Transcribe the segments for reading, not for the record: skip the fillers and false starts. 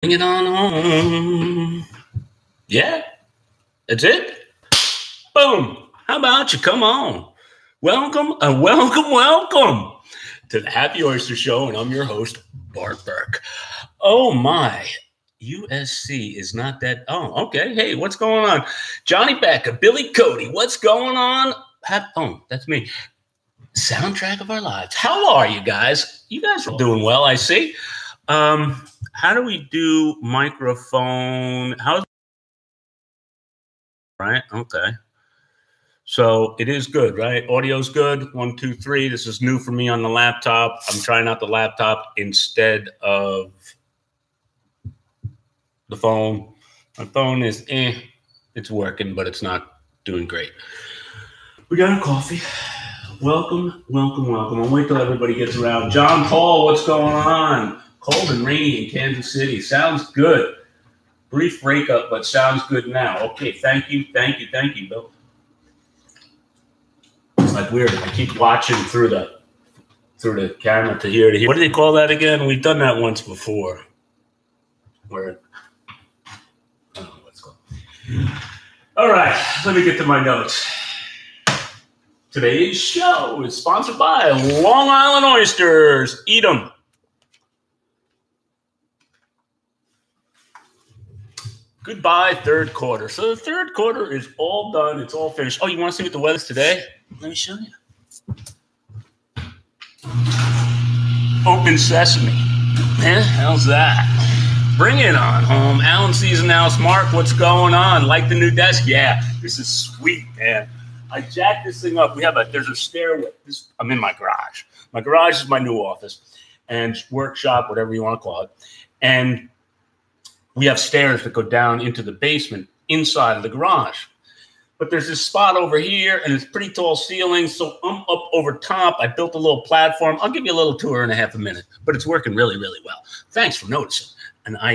Bring it on home. Yeah, that's it. Boom. How about you? Come on. Welcome welcome to the Happy Oyster Show, and I'm your host, Bart Burke. Oh my, USC is not that. Oh, okay. Hey, what's going on? Johnny Becker, Billy Cody, what's going on? That's me. Soundtrack of our lives. How are you guys? You guys are doing well, I see. How do we do microphone? How's right? Okay. So it is good, right? Audio's good. 1, 2, 3. This is new for me on the laptop. I'm trying out the laptop instead of the phone. My phone is it's working, but it's not doing great. We got a coffee. Welcome. I'll wait till everybody gets around. John Paul, what's going on? Cold and rainy in Kansas City. Sounds good. Brief breakup, but sounds good now. Okay, thank you, Bill. It's like weird. I keep watching through the camera to hear. What do they call that again? We've done that once before. Where I don't know what it's called. All right, let me get to my notes. Today's show is sponsored by Long Island Oysters. Eat them. Goodbye, third quarter. So the third quarter is all done. It's all finished. Oh, you want to see what the weather's today? Let me show you. Open sesame. How's that? Bring it on home. Alan Season House. Mark, what's going on? Like the new desk? Yeah, this is sweet, man. I jacked this thing up. There's a stairway. I'm in my garage. My garage is my new office and workshop, whatever you want to call it. And we have stairs that go down into the basement inside of the garage. But there's this spot over here, and it's pretty tall ceilings, so I'm up over top. I built a little platform. I'll give you a little tour in a half a minute, but it's working really, really well. Thanks for noticing. And I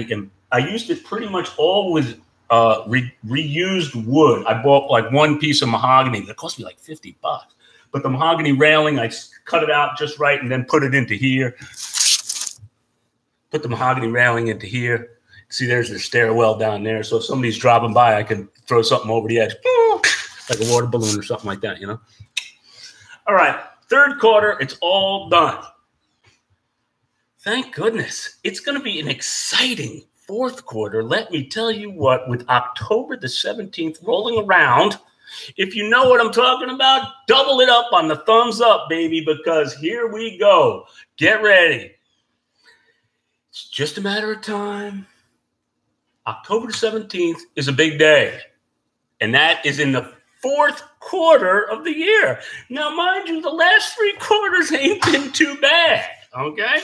used it pretty much all with reused wood. I bought like one piece of mahogany that cost me like $50. But the mahogany railing, I cut it out just right and then put it into here. Put the mahogany railing into here. See, there's the stairwell down there. So if somebody's dropping by, I can throw something over the edge, like a water balloon or something like that, you know? All right, third quarter, it's all done. Thank goodness. It's going to be an exciting fourth quarter. Let me tell you what, with October the 17th rolling around, if you know what I'm talking about, double it up on the thumbs up, baby, because here we go. Get ready. It's just a matter of time. October 17th is a big day, and that is in the fourth quarter of the year. Now, mind you, the last 3 quarters ain't been too bad, okay?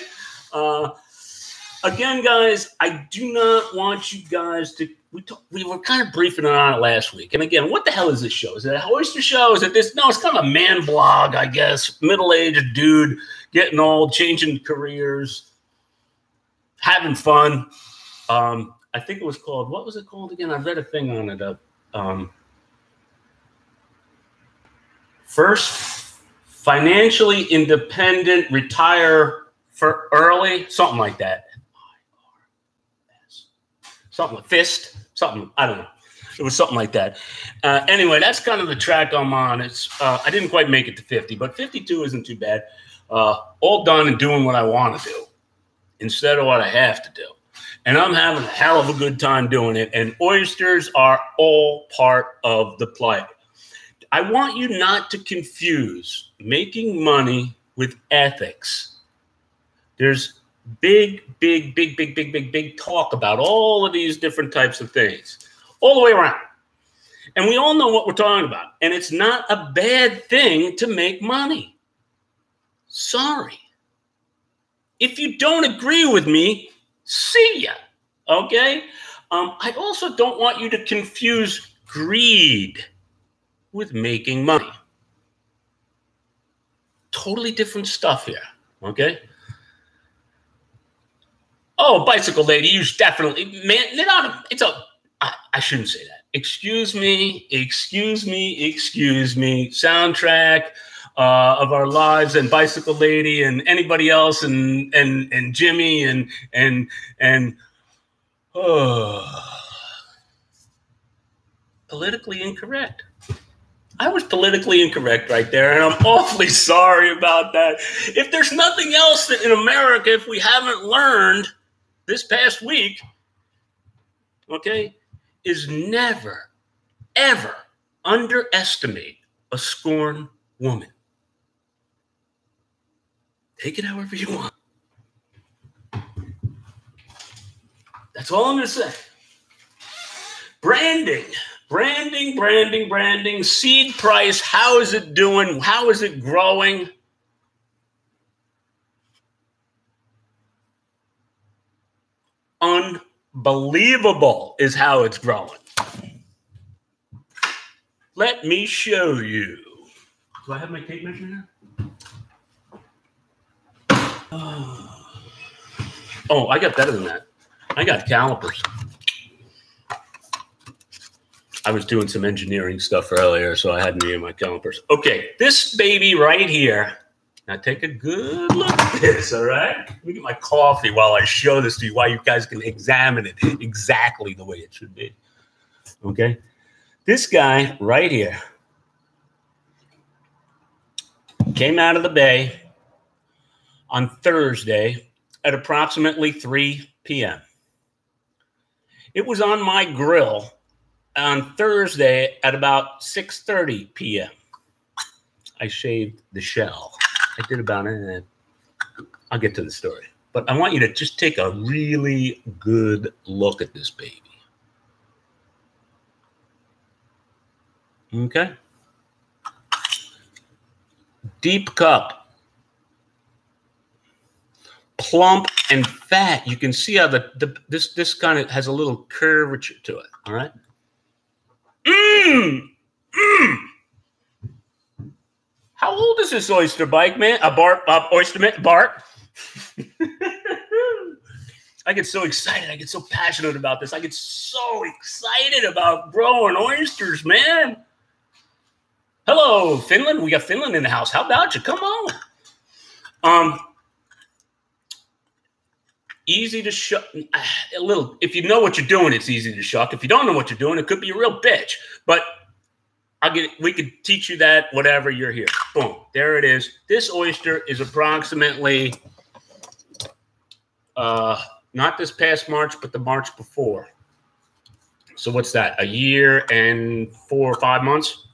Again, guys, I do not want you guys to – we were kind of briefing on it last week. And, again, what the hell is this show? Is it an Oyster show? Is it this? No, it's kind of a man blog, I guess, middle-aged dude, getting old, changing careers, having fun. I think it was called, what was it called again? I read a thing on it. First Financially Independent, Retire for Early, something like that. Something like Fist, something, I don't know. It was something like that. Anyway, that's kind of the track I'm on. I didn't quite make it to 50, but 52 isn't too bad. All done and doing what I want to do instead of what I have to do. And I'm having a hell of a good time doing it. And oysters are all part of the play. I want you not to confuse making money with ethics. There's big talk about all of these different types of things all the way around. And we all know what we're talking about. And it's not a bad thing to make money. Sorry. If you don't agree with me, see ya, okay? I also don't want you to confuse greed with making money. Totally different stuff here, okay? Oh, bicycle lady, you definitely, man, I shouldn't say that. Excuse me, soundtrack of our lives, and bicycle lady and anybody else, and Jimmy and Oh, politically incorrect. I was politically incorrect right there, and I'm awfully sorry about that. If there's nothing else that in America, if we haven't learned this past week, okay, is never, ever underestimate a scorned woman. Take it however you want. That's all I'm going to say. Branding. Seed price, how is it doing? How is it growing? Unbelievable is how it's growing. Let me show you. Do I have my tape measure here? Oh, I got better than that. I got calipers. I was doing some engineering stuff earlier, so I had me in my calipers. Okay, this baby right here. Now take a good look at this, all right? Let me get my coffee while I show this to you, while you guys can examine it exactly the way it should be. Okay? This guy right here came out of the bay on Thursday at approximately 3 p.m. It was on my grill on Thursday at about 6:30 p.m. I shaved the shell. I did about it. I'll get to the story. But I want you to just take a really good look at this baby. Okay? Deep cup. Plump and fat. You can see how this kind of has a little curvature to it. All right? How old is this oyster bike, man? Oyster man, Bart. I get so excited. I get so passionate about this. I get so excited about growing oysters, man. Hello, Finland. We got Finland in the house. How about you? Come on. Easy to shuck. A little. If you know what you're doing, it's easy to shuck. If you don't know what you're doing, it could be a real bitch. But we could teach you that, whatever, you're here. Boom. There it is. This oyster is approximately, not this past March, but the March before. So what's that? A year and 4 or 5 months?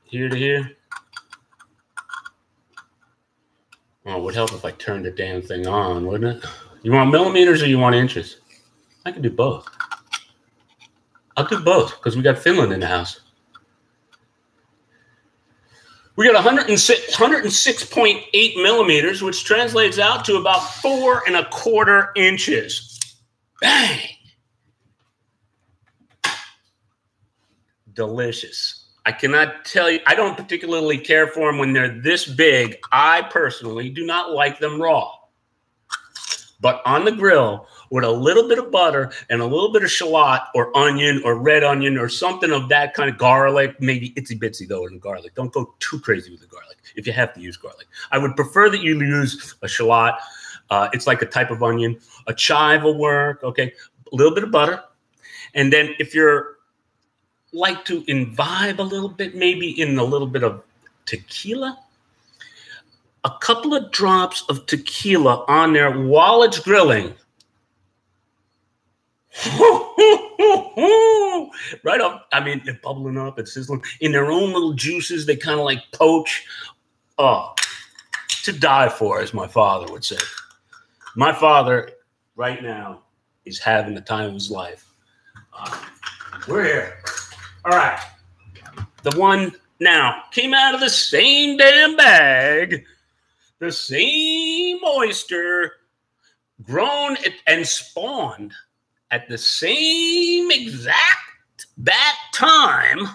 Here to here. Oh, it would help if I turned the damn thing on, wouldn't it? You want millimeters or you want inches? I can do both. I'll do both because we got Finland in the house. We got 106.8 millimeters, which translates out to about 4 1/4 inches. Bang! Delicious. I cannot tell you, I don't particularly care for them when they're this big. I personally do not like them raw. But on the grill, with a little bit of butter and a little bit of shallot or onion or red onion or something of that kind of garlic, maybe itsy bitsy though in garlic. Don't go too crazy with the garlic if you have to use garlic. I would prefer that you use a shallot. It's like a type of onion. A chive will work, okay? A little bit of butter. And then if you're like to imbibe a little bit, maybe in a little bit of tequila, a couple of drops of tequila on there while it's grilling. Right up, I mean, they're bubbling up, it's sizzling. In their own little juices, they kind of like poach. Oh, to die for, as my father would say. My father, right now, is having the time of his life. We're here. All right. The one now came out of the same damn bag, the same oyster, grown and spawned at the same exact that time.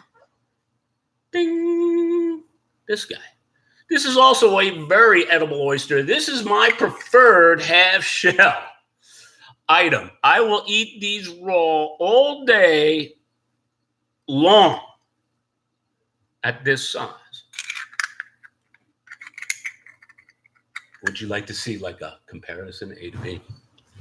Ding. This guy. This is also a very edible oyster. This is my preferred half shell item. I will eat these raw all day long at this size. Would you like to see like a comparison A to B?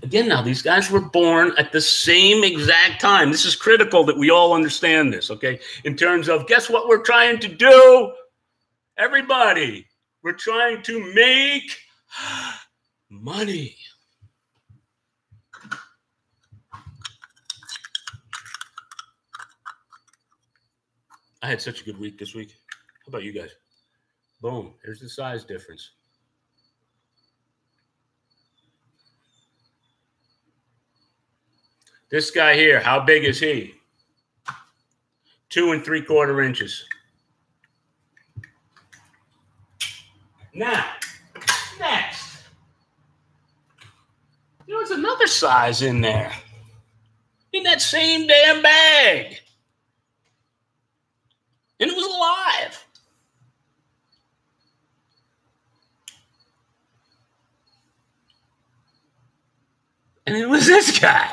Again, now, these guys were born at the same exact time. This is critical that we all understand this, okay? In terms of, guess what we're trying to do? Everybody, we're trying to make money. I had such a good week this week. How about you guys? Boom, there's the size difference. This guy here, how big is he? 2 3/4 inches. Now, next. There was another size in there. In that same damn bag. And it was alive. And it was this guy.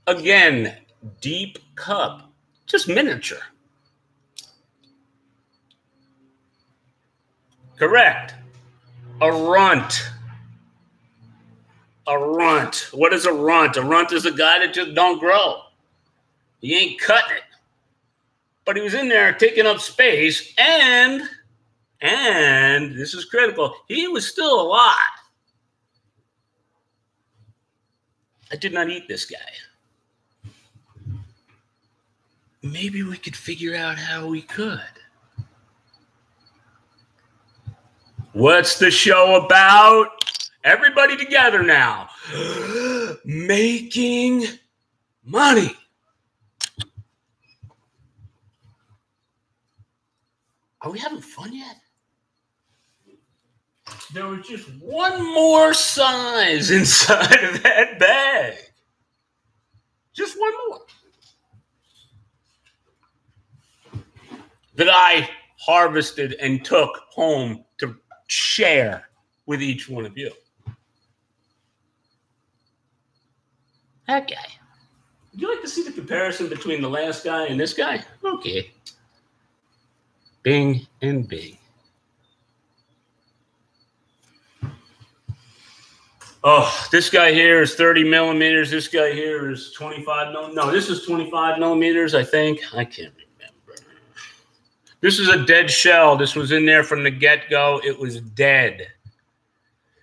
Again, deep cup, just miniature. Correct. A runt. A runt. What is a runt? A runt is a guy that just don't grow. He ain't cutting it. But he was in there taking up space, and this is critical, he was still alive. I did not eat this guy. Maybe we could figure out how we could. What's the show about? Everybody together now. Making money. Are we having fun yet? There was just one more size inside of that bag. Just one more. That I harvested and took home to share with each one of you. That guy. Would you like to see the comparison between the last guy and this guy? Okay. Bing and Bing. Oh, this guy here is 30 millimeters. This guy here is 25 millimeters. No, this is 25 millimeters, I think. I can't remember. This is a dead shell. This was in there from the get-go. It was dead.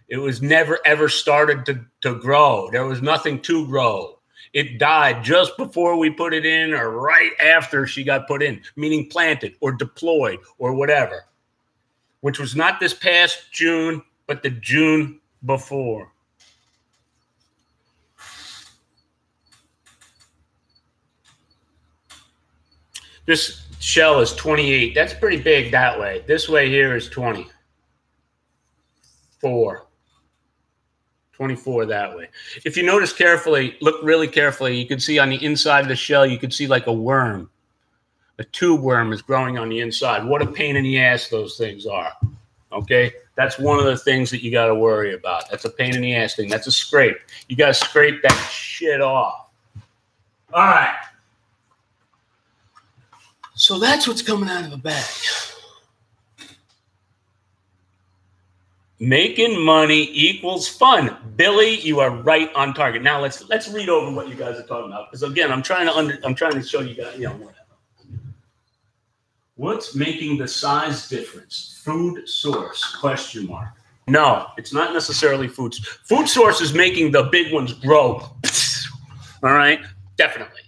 It was never, ever started to grow. There was nothing to grow. It died just before we put it in or right after she got put in, meaning planted or deployed or whatever, which was not this past June, but the June before. This shell is 28. That's pretty big that way. This way here is 24. 24 that way. If you notice carefully, look really carefully, you can see on the inside of the shell, you can see like a worm. A tube worm is growing on the inside. What a pain in the ass those things are. Okay? That's one of the things that you got to worry about. That's a pain in the ass thing. That's a scrape. You got to scrape that shit off. All right. So that's what's coming out of a bag. Making money equals fun. Billy, you are right on target. Now let's read over what you guys are talking about, because again, I'm trying to show you guys, whatever. What's making the size difference? Food source? ? No, it's not necessarily food. Food source is making the big ones grow. All right, definitely.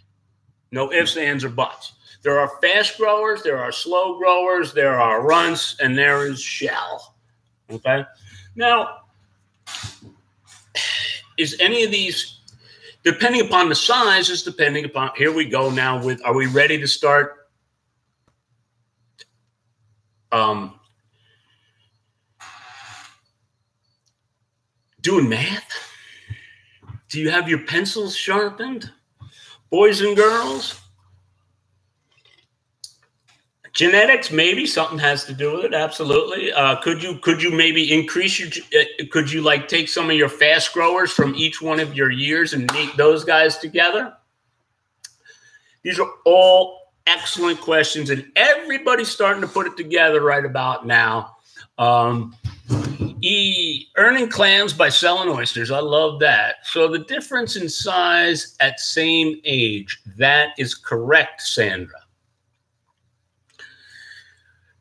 No ifs, ands, or buts. There are fast growers, there are slow growers, there are runts, and there is shell. Okay? Now, is any of these, depending upon the size, is depending upon, here we go now with, are we ready to start doing math? Do you have your pencils sharpened? Boys and girls? Genetics, maybe something has to do with it. Absolutely. Could you maybe increase your? Could you like take some of your fast growers from each one of your years and meet those guys together? These are all excellent questions, and everybody's starting to put it together right about now. Earning clams by selling oysters. I love that. So the difference in size at same age. That is correct, Sandra.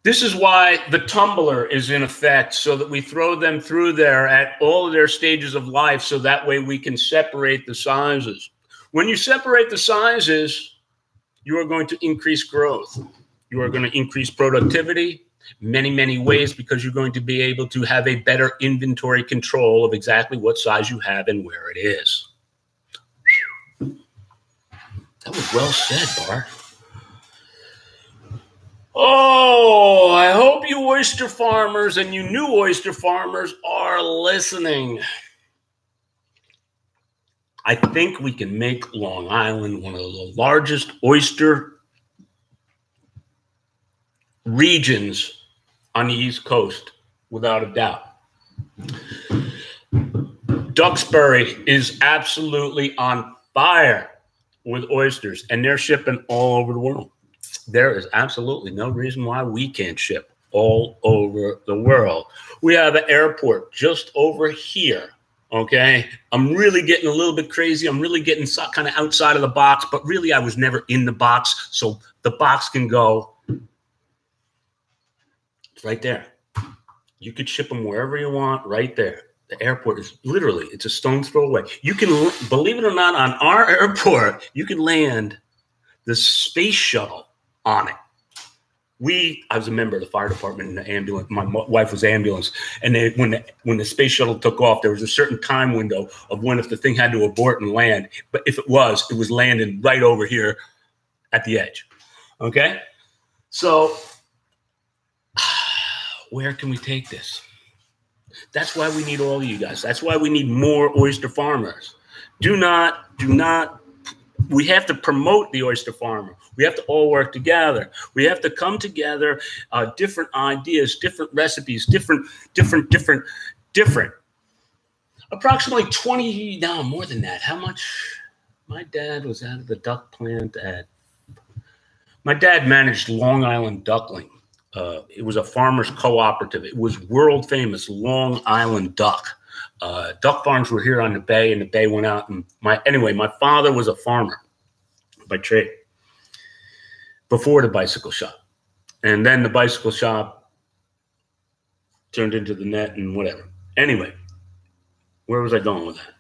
This is why the tumbler is in effect, so that we throw them through there at all of their stages of life, so that way we can separate the sizes. When you separate the sizes, you are going to increase growth. You are going to increase productivity many, many ways, because you're going to be able to have a better inventory control of exactly what size you have and where it is. That was well said, Bart. Oh, I hope you oyster farmers and you new oyster farmers are listening. I think we can make Long Island one of the largest oyster regions on the East Coast, without a doubt. Duxbury is absolutely on fire with oysters, and they're shipping all over the world. There is absolutely no reason why we can't ship all over the world. We have an airport just over here, okay? I'm really getting a little bit crazy. I'm really getting kind of outside of the box, but really I was never in the box, so the box can go. It's right there. You could ship them wherever you want right there. The airport is literally, it's a stone's throw away. You can, believe it or not, on our airport, you can land the space shuttle on it. I was a member of the fire department in the ambulance. My wife was ambulance. And when the space shuttle took off, there was a certain time window of when if the thing had to abort and land. But if it was landing right over here at the edge. Okay? So where can we take this? That's why we need all of you guys. That's why we need more oyster farmers. Do not, we have to promote the oyster farmer. We have to all work together. We have to come together, different ideas, different recipes, different. Approximately 20, no, more than that. How much? My dad was out of the duck plant my dad managed Long Island Duckling. It was a farmer's cooperative. It was world famous, Long Island Duck. Duck farms were here on the bay, and the bay went out. And my father was a farmer by trade before the bicycle shop. And then the bicycle shop turned into the net and whatever. Anyway, where was I going with that?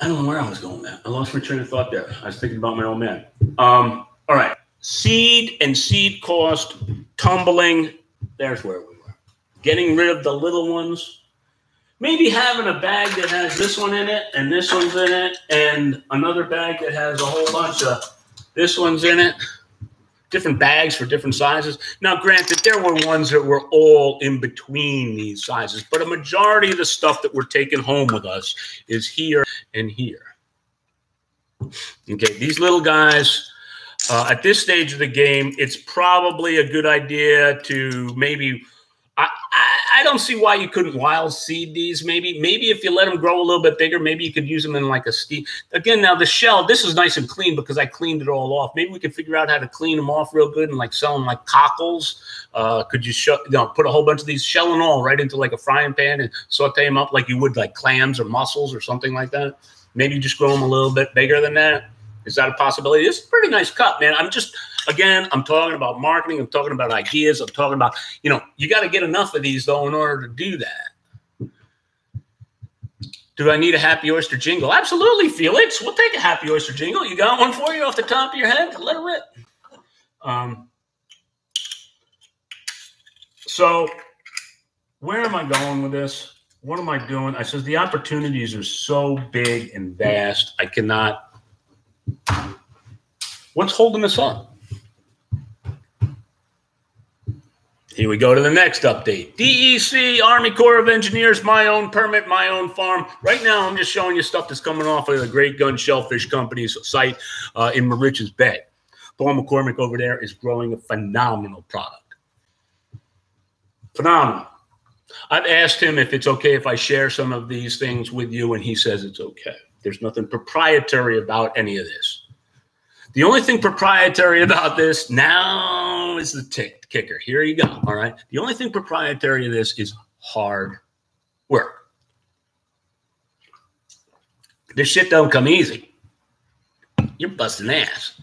I don't know where I was going with that. I lost my train of thought there. I was thinking about my old man. All right. Seed and seed cost, tumbling. There's where we were. Getting rid of the little ones. Maybe having a bag that has this one in it and this one's in it and another bag that has a whole bunch of this one's in it. Different bags for different sizes. Now, granted, there were ones that were all in between these sizes, but a majority of the stuff that we're taking home with us is here and here. Okay, these little guys, at this stage of the game, it's probably a good idea to maybe, I don't see why you couldn't wild seed these. Maybe if you let them grow a little bit bigger, maybe you could use them in like a steam. Again, now the shell, this is nice and clean because I cleaned it all off. Maybe we could figure out how to clean them off real good and like sell them like cockles. Could you put a whole bunch of these shell and all right into like a frying pan and saute them up like you would like clams or mussels or something like that? Maybe just grow them a little bit bigger than that. Is that a possibility? It's a pretty nice cut, man. I'm talking about marketing. I'm talking about ideas. I'm talking about, you got to get enough of these, though, in order to do that. Do I need a Happy Oyster jingle? Absolutely, Felix. We'll take a Happy Oyster jingle. You got one for you off the top of your head? Let it rip. So where am I going with this? What am I doing? I says the opportunities are so big and vast. I cannot. What's holding us up? Here we go to the next update. DEC, Army Corps of Engineers, my own permit, my own farm. Right now, I'm just showing you stuff that's coming off of the Great Gun Shellfish Company's site in Moriches Bay. Paul McCormick over there is growing a phenomenal product. Phenomenal. I've asked him if it's okay if I share some of these things with you, and he says it's okay. There's nothing proprietary about any of this. The only thing proprietary about this now is the kicker. Here you go, all right? The only thing proprietary of this is hard work. This shit don't come easy. You're busting ass.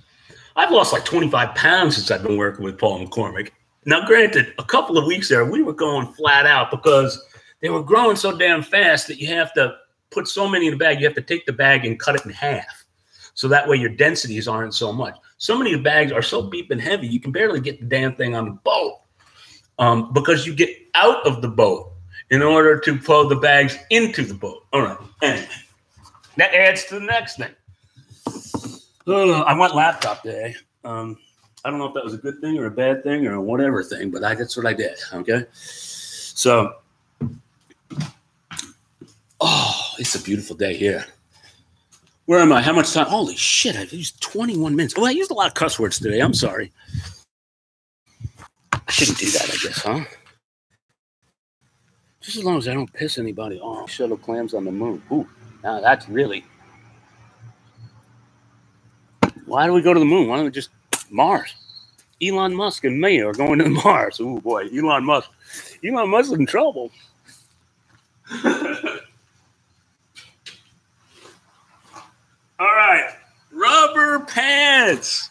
I've lost like 25 pounds since I've been working with Paul McCormick. Now, granted, a couple of weeks there, we were going flat out because they were growing so damn fast that you have to put so many in the bag. You have to take the bag and cut it in half. So that way your densities aren't so much. So many of the bags are so beeping heavy, you can barely get the damn thing on the boat because you get out of the boat in order to pull the bags into the boat. All right. Anyway, that adds to the next thing. I went laptop day. I don't know if that was a good thing or a bad thing or a whatever thing, but that's what I did. Okay. So, it's a beautiful day here. Where am I? How much time? Holy shit, I've used 21 minutes. Oh, I used a lot of cuss words today. I'm sorry. I shouldn't do that, I guess, huh? Just as long as I don't piss anybody off. Shuttle clams on the moon. Ooh, now that's really... Why do we go to the moon? Why don't we just... Mars? Elon Musk and me are going to Mars. Ooh, boy, Elon Musk. Elon Musk is in trouble. All right, rubber pants.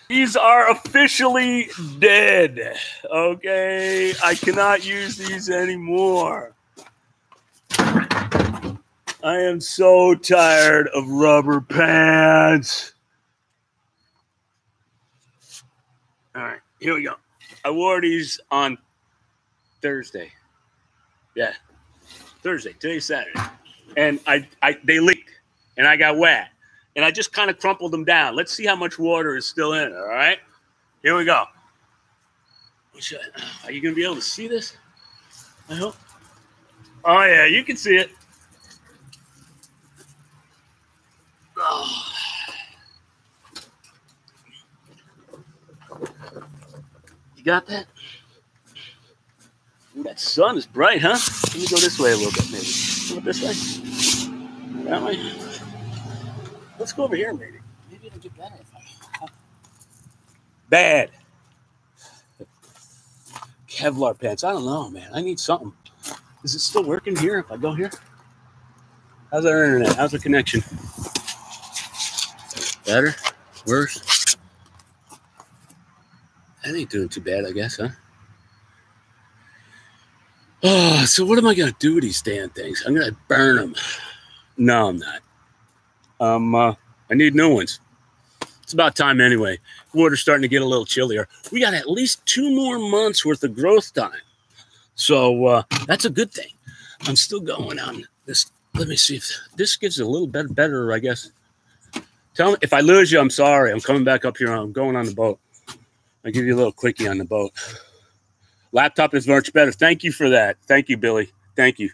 These are officially dead. Okay, I cannot use these anymore. I am so tired of rubber pants. All right, here we go. I wore these on Thursday. Yeah, Thursday. Today's Saturday. And they leaked, and I got wet. And I just kind of crumpled them down. Let's see how much water is still in it, all right? Here we go. Are you going to be able to see this? I hope. Oh, yeah, you can see it. Oh. You got that? Ooh, that sun is bright, huh? Let me go this way a little bit, maybe. Go this way? That way? Let's go over here, maybe. Maybe it'll get better if I... Bad. Kevlar pants. I don't know, man. I need something. Is it still working here if I go here? How's our internet? How's the connection? Better? Worse? That ain't doing too bad, I guess, huh? Oh, so what am I going to do with these damn things? I'm going to burn them. No, I'm not. I need new ones. It's about time anyway. Water's starting to get a little chillier. We got at least 2 more months worth of growth time. So that's a good thing. I'm still going on this. Let me see if this gets a little bit better, I guess. Tell me if I lose you, I'm sorry. I'm coming back up here. I'm going on the boat. I'll give you a little quickie on the boat. Laptop is much better. Thank you for that. Thank you, Billy. Thank you.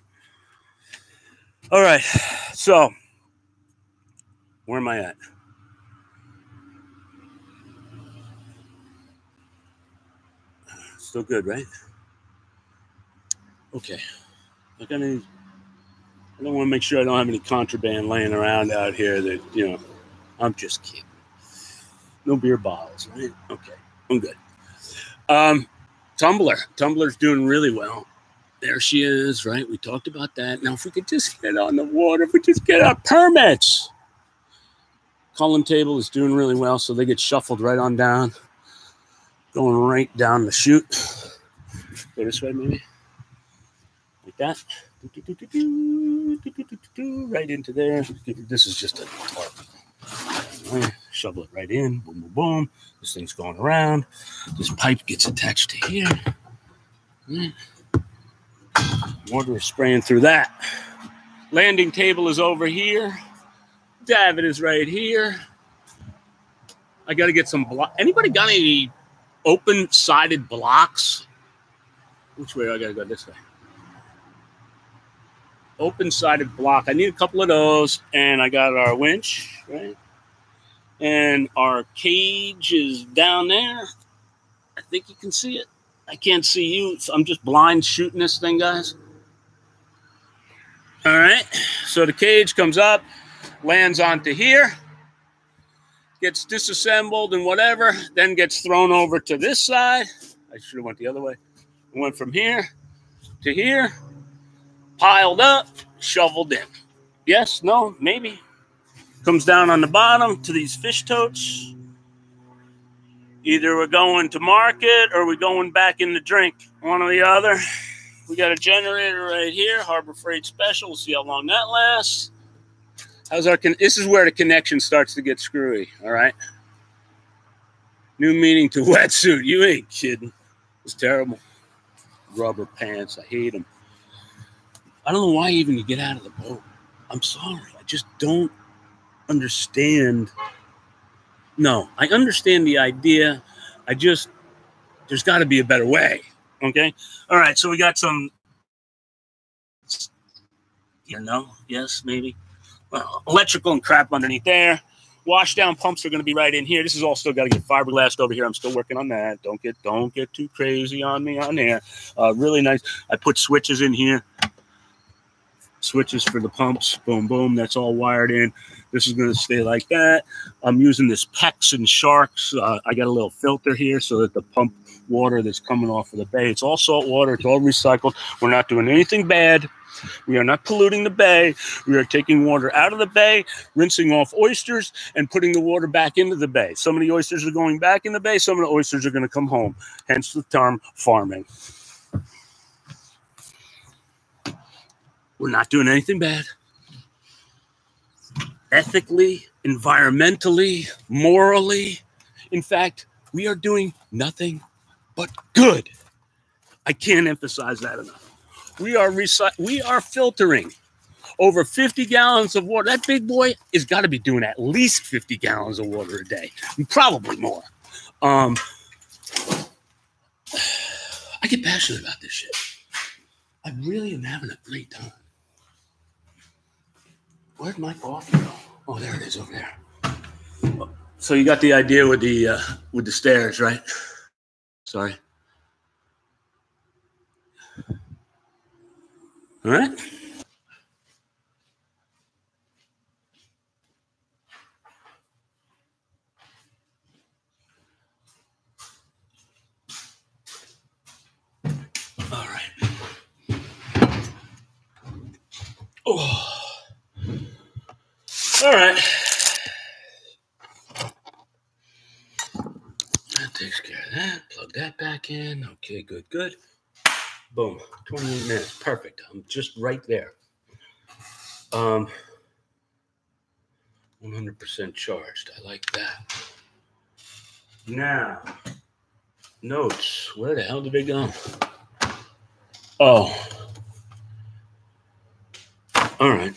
All right. So where am I at? Still good, right? Okay. I don't want to make sure I don't have any contraband laying around out here that, I'm just kidding. No beer bottles, right? Okay. I'm good. Tumbler's doing really well. There she is, right? We talked about that. Now, if we could just get on the water, if we just get our permits. Column table is doing really well, so they get shuffled right on down. Going right down the chute. Go this way, maybe. Like that. Right into there. This is just a tarp. Shovel it right in. Boom, boom, boom. This thing's going around. This pipe gets attached to here. Water is spraying through that. Landing table is over here. David is right here. I got to get some block. Anybody got any open-sided blocks? Which way? I got to go this way. Open-sided block. I need a couple of those. And I got our winch, right? And our cage is down there. I think you can see it. I can't see you. So I'm just blind shooting this thing, guys. All right, so the cage comes up, lands onto here, gets disassembled and whatever, then gets thrown over to this side. I should have went the other way. It went from here to here, piled up, shoveled in. Yes, no, maybe. Comes down on the bottom to these fish totes. Either we're going to market or we're going back in the drink. One or the other. We got a generator right here, Harbor Freight Special. We'll see how long that lasts. This is where the connection starts to get screwy, all right? New meaning to wetsuit. You ain't kidding. It's terrible. Rubber pants. I hate them. I don't know why even you get out of the boat. I'm sorry. I just don't understand. No, I understand the idea. There's got to be a better way. Okay? All right, so we got some, yes, maybe. Well, electrical and crap underneath there. Wash down pumps are going to be right in here. This is all still got to get fiberglassed over here. I'm still working on that. Don't get too crazy on me on there. Really nice. I put switches in here. Switches for the pumps. Boom, boom. That's all wired in. This is going to stay like that. I'm using this Pex and Sharks. I got a little filter here so that the pump water that's coming off of the bay, it's all salt water. It's all recycled. We're not doing anything bad. We are not polluting the bay. We are taking water out of the bay, rinsing off oysters, and putting the water back into the bay. Some of the oysters are going back in the bay. Some of the oysters are going to come home. Hence the term farming. We're not doing anything bad. Ethically, environmentally, morally. In fact, we are doing nothing but good. I can't emphasize that enough. We are filtering over 50 gallons of water. That big boy has got to be doing at least 50 gallons of water a day, and probably more. I get passionate about this shit. I really am having a great time. Where'd my coffee go? Oh, there it is over there. So you got the idea with the stairs, right? Sorry. All right. All right. Oh. All right. That takes care of that. Plug that back in. Okay, good, good. Boom. 28 minutes. Perfect. I'm just right there. 100% charged. I like that. Now, notes. Where the hell did they go? Oh. All right.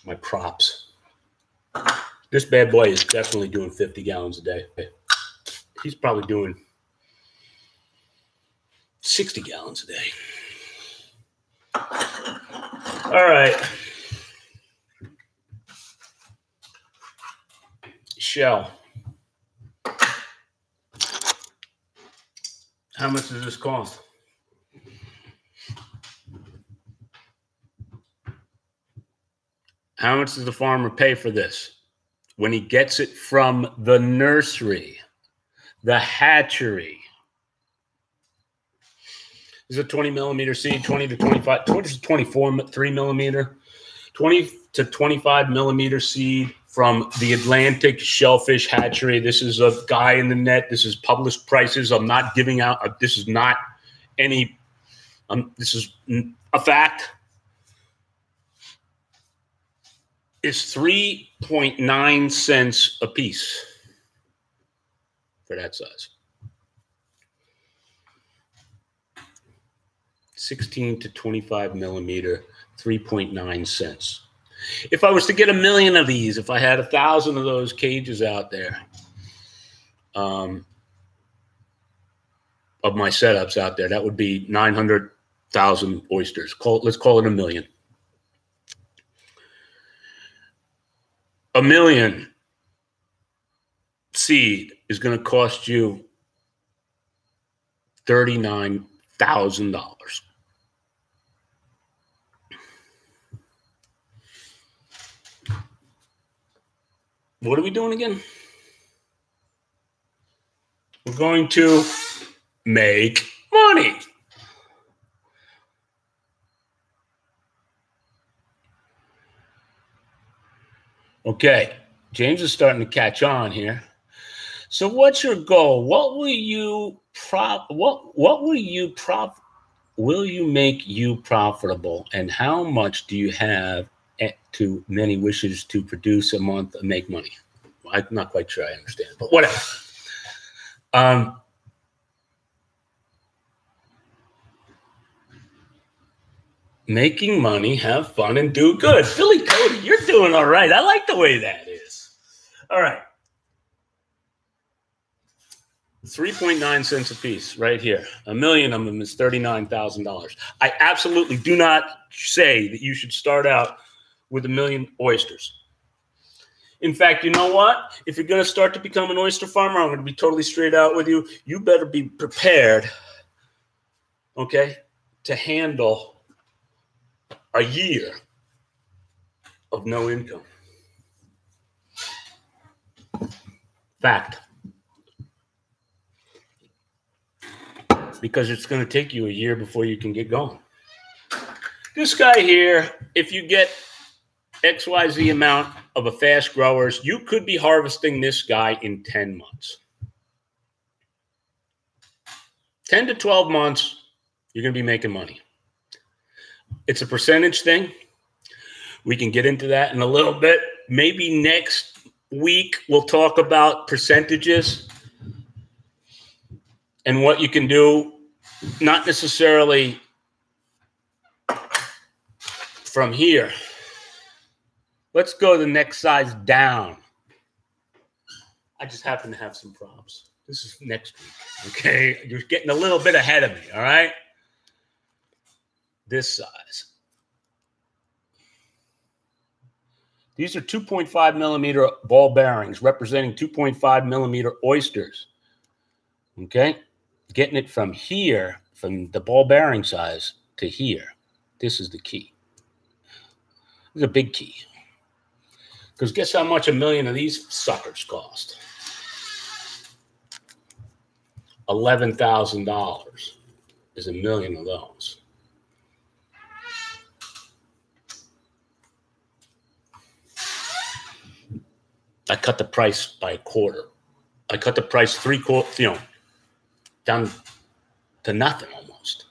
My props. This bad boy is definitely doing 50 gallons a day. He's probably doing 60 gallons a day. All right. Shell. How much does this cost? How much does the farmer pay for this? When he gets it from the nursery, the hatchery. This is a 20 millimeter seed, 20 to 25, 20 to 24, 3 millimeter, 20 to 25 millimeter seed from the Atlantic Shellfish Hatchery. This is a guy in the net. This is published prices. I'm not giving out. This is not any. This is a fact. It's 3.9 cents a piece for that size. 16 to 25 millimeter, 3.9 cents. If I was to get 1 million of these, if I had 1,000 of those cages out there, of my setups out there, that would be 900,000 oysters. Let's call it 1 million. 1 million seed is going to cost you $39,000. What are we doing again? We're going to make money. Okay, James is starting to catch on here. So what's your goal? What will you will you make you profitable, and how much do you have to many wishes to produce a month and make money? I'm not quite sure I understand, but whatever. Making money, have fun, and do good. Billy Cody, you're doing all right. I like the way that is. All right. 3.9 cents a piece right here. A million of them is $39,000. I absolutely do not say that you should start out with 1 million oysters. In fact, you know what? If you're going to start to become an oyster farmer, I'm going to be totally straight out with you. You better be prepared, okay, to handle a year of no income. Fact. Because it's going to take you a year before you can get going. This guy here, if you get XYZ amount of a fast growers, you could be harvesting this guy in 10 months. 10 to 12 months, you're going to be making money. It's a percentage thing. We can get into that in a little bit. Maybe next week we'll talk about percentages and what you can do, not necessarily from here. Let's go the next size down. I just happen to have some props. This is next week, okay? You're getting a little bit ahead of me, all right? This size. These are 2.5 millimeter ball bearings representing 2.5 millimeter oysters, okay? Getting it from here, from the ball bearing size to here. This is the key. This is a big key. Because guess how much 1 million of these suckers cost? $11,000 is 1 million of those. I cut the price by a quarter. I cut the price down to nothing almost.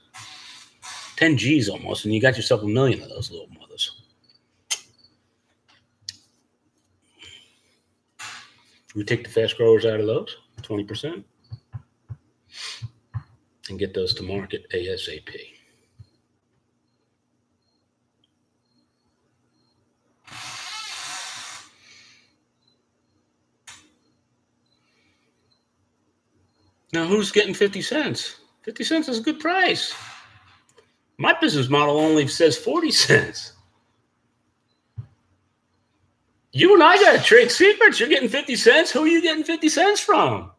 10 G's almost, and you got yourself 1 million of those little mothers. We take the fast growers out of those, 20%, and get those to market ASAP. Now, who's getting 50 cents? 50 cents is a good price. My business model only says 40 cents. You and I got to trade secrets. You're getting 50 cents. Who are you getting 50 cents from?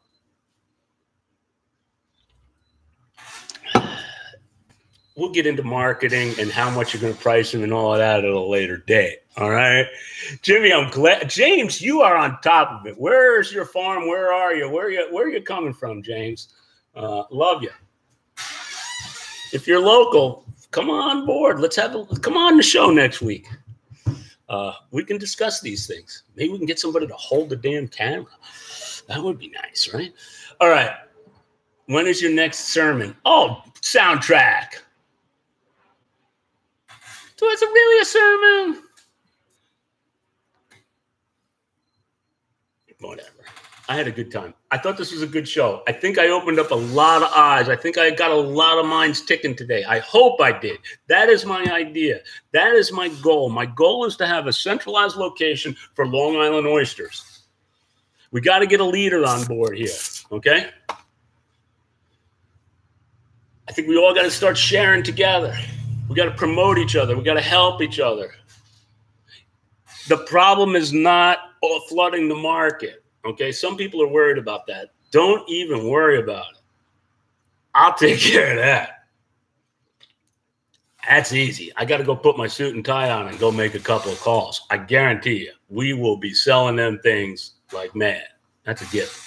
We'll get into marketing and how much you're going to price them and all of that at a later date. All right. Jimmy, I'm glad. James, you are on top of it. Where's your farm? Where are you? Where are you coming from, James? Love you. If you're local, come on board. Come on the show next week. We can discuss these things. Maybe we can get somebody to hold the damn camera. That would be nice, right? All right. When is your next sermon? Oh, soundtrack. So it's really a sermon. Whatever. I had a good time. I thought this was a good show. I think I opened up a lot of eyes. I think I got a lot of minds ticking today. I hope I did. That is my idea. That is my goal. My goal is to have a centralized location for Long Island oysters. We got to get a leader on board here, okay? I think we all got to start sharing together. We got to promote each other. We got to help each other. The problem is not flooding the market, okay? Some people are worried about that. Don't even worry about it. I'll take care of that. That's easy. I got to go put my suit and tie on and go make a couple of calls. I guarantee you, we will be selling them things like mad. That's a gift.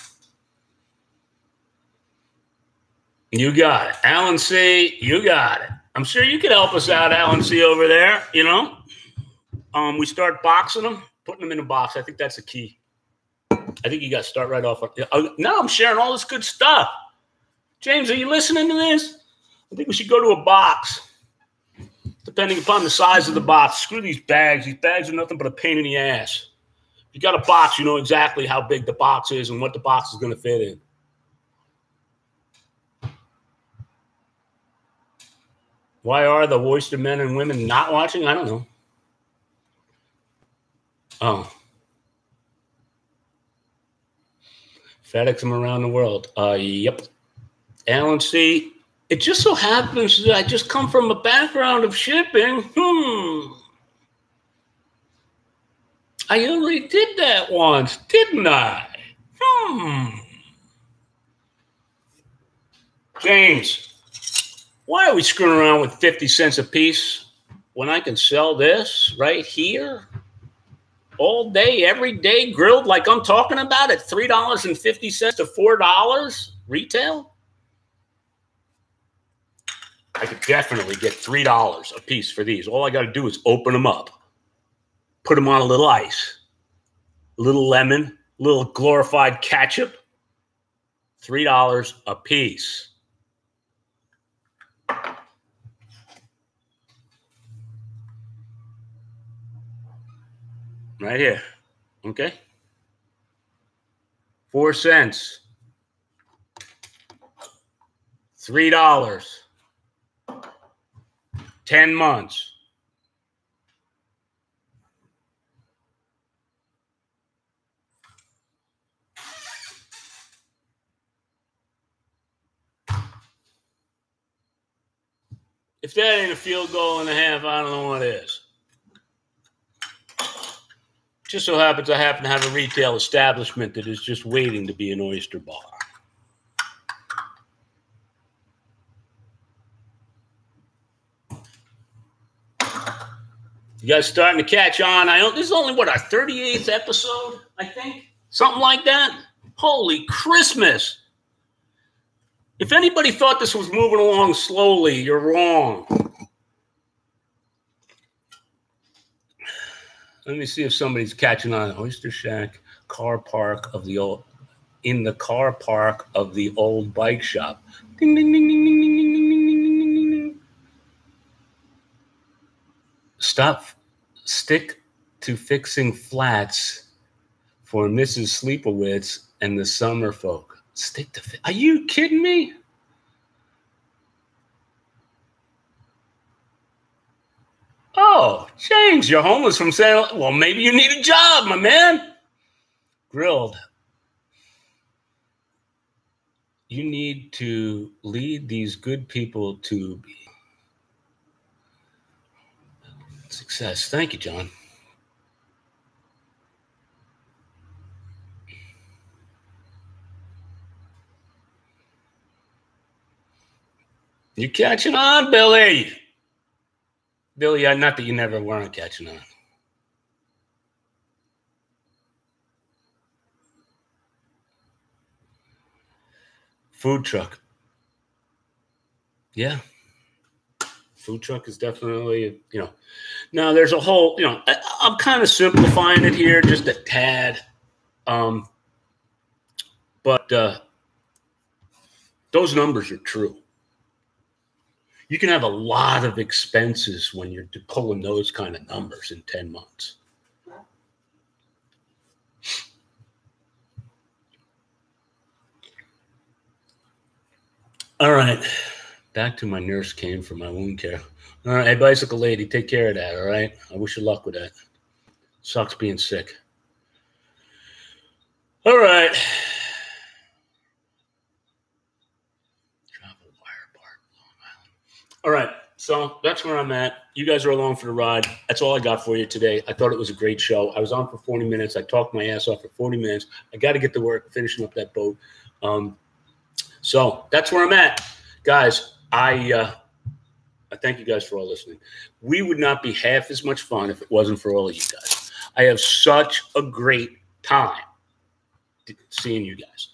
You got it. Alan C., you got it. I'm sure you could help us out, Alan C., over there, you know. We start boxing them, putting them in a box. I think that's the key. I think you got to start right off. Now I'm sharing all this good stuff. James, are you listening to this? I think we should go to a box. Depending upon the size of the box. Screw these bags. These bags are nothing but a pain in the ass. If you got a box, you know exactly how big the box is and what the box is going to fit in. Why are the Oyster men and women not watching? I don't know. Oh. FedEx them around the world. Yep. Alan C., it just so happens that I just come from a background of shipping. I already did that once, didn't I? James, why are we screwing around with 50 cents a piece when I can sell this right here all day, every day, grilled like I'm talking about at $3.50 to $4 retail? I could definitely get $3 a piece for these. All I got to do is open them up, put them on a little ice, a little lemon, a little glorified ketchup. $3 a piece. Right here. Okay. 4 cents. $3. 10 months. If that ain't a field goal and a half, I don't know what is. Just so happens I happen to have a retail establishment that is just waiting to be an oyster bar. You guys starting to catch on? This is only, what, our 38th episode, I think? Something like that? Holy Christmas. If anybody thought this was moving along slowly, you're wrong. Let me see if somebody's catching on. Oyster Shack, car park of the old, in the car park of the old bike shop. Ding, ding, ding, ding, ding, ding, ding, ding, ding, ding, ding, ding. Stick to fixing flats for Mrs. Sleepowitz and the summer folk. Stick to Are you kidding me? Oh, James, you're homeless from San. Well, maybe you need a job, my man. Grilled. You need to lead these good people to success. Thank you, John. You catching on, Billy? Billy, not that you never weren't catching on. Food truck. Yeah. Food truck is definitely, now there's a whole, I'm kind of simplifying it here just a tad. But those numbers are true. You can have a lot of expenses when you're pulling those kind of numbers in 10 months. All right. Back to my nurse came for my wound care. All right. Hey, bicycle lady, take care of that. All right. I wish you luck with that. Sucks being sick. All right. All right, so that's where I'm at. You guys are along for the ride. That's all I got for you today. I thought it was a great show. I was on for 40 minutes. I talked my ass off for 40 minutes. I got to get to work finishing up that boat. So that's where I'm at. guys, I thank you guys for all listening. We would not be half as much fun if it wasn't for all of you guys. I have such a great time seeing you guys.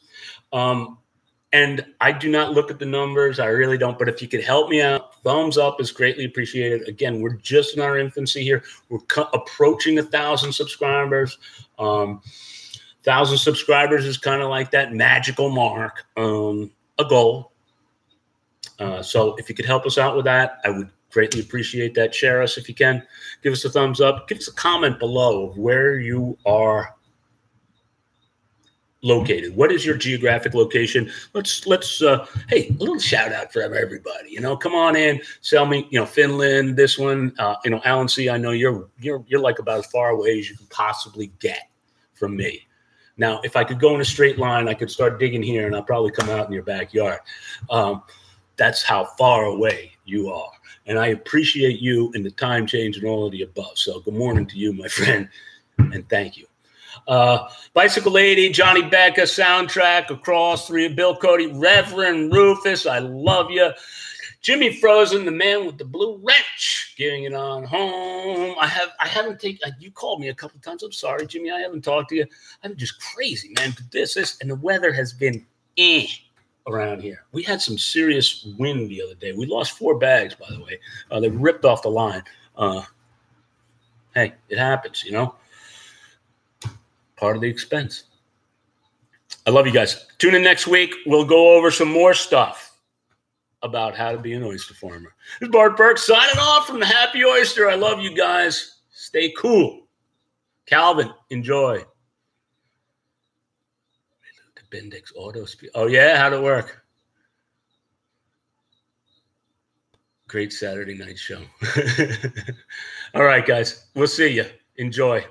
And I do not look at the numbers. I really don't. But if you could help me out, thumbs up is greatly appreciated. Again, we're just in our infancy here. We're approaching 1,000 subscribers. 1,000 subscribers is kind of like that magical mark, a goal. So if you could help us out with that, I would greatly appreciate that. Share us if you can. Give us a thumbs up. Give us a comment below of where you are located. What is your geographic location? Let's hey, a little shout out for everybody. You know, come on in, sell me, you know, Finland, this one, you know, Alan C. I know you're like about as far away as you can possibly get from me. Now, if I could go in a straight line, I could start digging here and I'll probably come out in your backyard. That's how far away you are. And I appreciate you and the time change and all of the above. So good morning to you, my friend, and thank you. Bicycle Lady, Johnny Becca, Soundtrack, Across, Three, Bill Cody, Reverend Rufus, I love you. Jimmy Frozen, the man with the blue wrench, getting it on home. I haven't taken, you called me a couple of times. I'm sorry, Jimmy, I haven't talked to you. I'm just crazy, man. This, and the weather has been around here. We had some serious wind the other day. We lost 4 bags, by the way. They ripped off the line. Hey, it happens, you know. Part of the expense. I love you guys. Tune in next week. We'll go over some more stuff about how to be an oyster farmer. This is Bart Burke signing off from the Happy Oyster. I love you guys. Stay cool. Calvin, enjoy. The Bendix auto speed. Oh, yeah? How'd it work? Great Saturday night show. All right, guys. We'll see you. Enjoy.